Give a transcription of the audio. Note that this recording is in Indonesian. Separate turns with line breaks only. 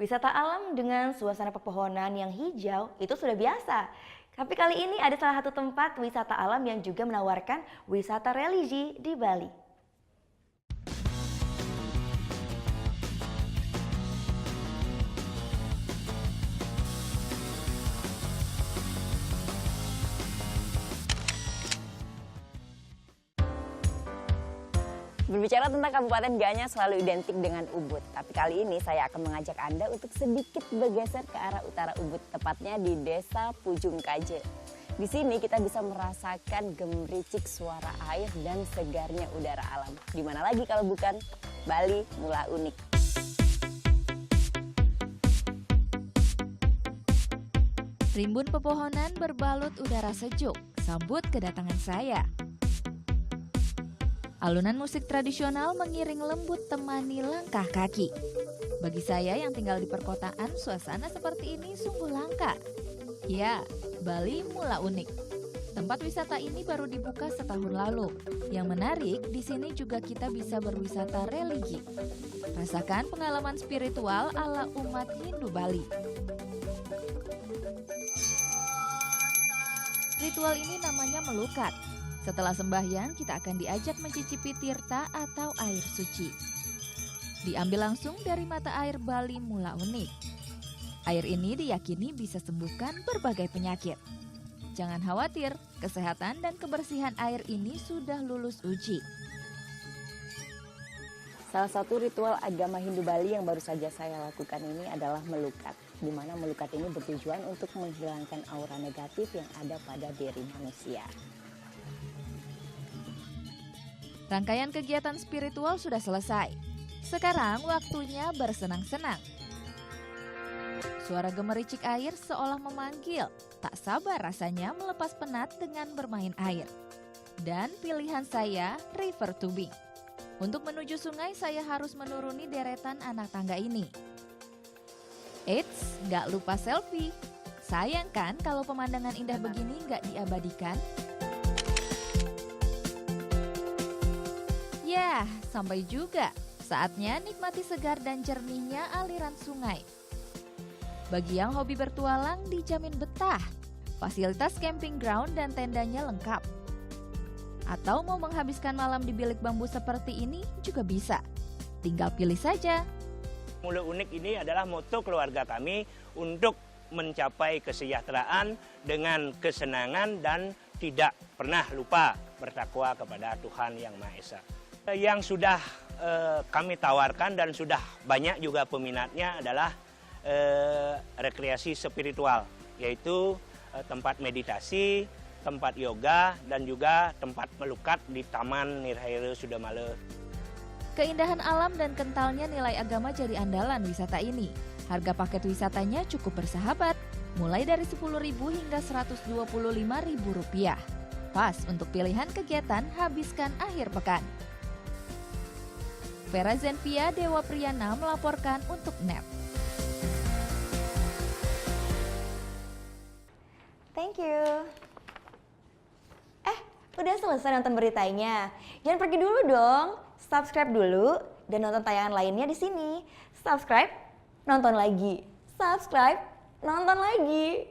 Wisata alam dengan suasana pepohonan yang hijau itu sudah biasa. Tapi kali ini ada salah satu tempat wisata alam yang juga menawarkan wisata religi di Bali.
Berbicara tentang Kabupaten Gianyar selalu identik dengan Ubud, tapi kali ini saya akan mengajak Anda untuk sedikit bergeser ke arah utara Ubud, tepatnya di Desa Pujung Kaje. Di sini kita bisa merasakan gemericik suara air dan segarnya udara alam. Di mana lagi kalau bukan Bali Mula Unik.
Rimbun pepohonan berbalut udara sejuk, sambut kedatangan saya. Alunan musik tradisional mengiring lembut temani langkah kaki. Bagi saya yang tinggal di perkotaan, suasana seperti ini sungguh langka. Ya, Bali Mula Unik. Tempat wisata ini baru dibuka setahun lalu. Yang menarik, di sini juga kita bisa berwisata religi. Rasakan pengalaman spiritual ala umat Hindu Bali. Ritual ini namanya melukat. Setelah sembahyang, kita akan diajak mencicipi tirta atau air suci. Diambil langsung dari mata air Bali Mula Unik. Air ini diyakini bisa sembuhkan berbagai penyakit. Jangan khawatir, kesehatan dan kebersihan air ini sudah lulus uji.
Salah satu ritual agama Hindu Bali yang baru saja saya lakukan ini adalah melukat. Di mana melukat ini bertujuan untuk menghilangkan aura negatif yang ada pada diri manusia.
Rangkaian kegiatan spiritual sudah selesai. Sekarang waktunya bersenang-senang. Suara gemericik air seolah memanggil. Tak sabar rasanya melepas penat dengan bermain air. Dan pilihan saya, river tubing. Untuk menuju sungai saya harus menuruni deretan anak tangga ini. Eits, gak lupa selfie. Sayang kan kalau pemandangan indah begini gak diabadikan? Ya, sampai juga. Saatnya nikmati segar dan jernihnya aliran sungai. Bagi yang hobi bertualang dijamin betah. Fasilitas camping ground dan tendanya lengkap. Atau mau menghabiskan malam di bilik bambu seperti ini juga bisa. Tinggal pilih saja.
Mula Unik ini adalah moto keluarga kami untuk mencapai kesejahteraan dengan kesenangan dan tidak pernah lupa bertakwa kepada Tuhan Yang Maha Esa. Yang sudah kami tawarkan dan sudah banyak juga peminatnya adalah rekreasi spiritual, yaitu tempat meditasi, tempat yoga, dan juga tempat melukat di Taman Nirhaira Sudamala.
Keindahan alam dan kentalnya nilai agama jadi andalan wisata ini. Harga paket wisatanya cukup bersahabat, mulai dari Rp10.000 hingga Rp125.000. Pas untuk pilihan kegiatan habiskan akhir pekan. Vera Zenvia Dewa Priyana melaporkan untuk NET.
Thank you. Udah selesai nonton beritanya? Jangan pergi dulu dong. Subscribe dulu dan nonton tayangan lainnya di sini. Subscribe, nonton lagi. Subscribe, nonton lagi.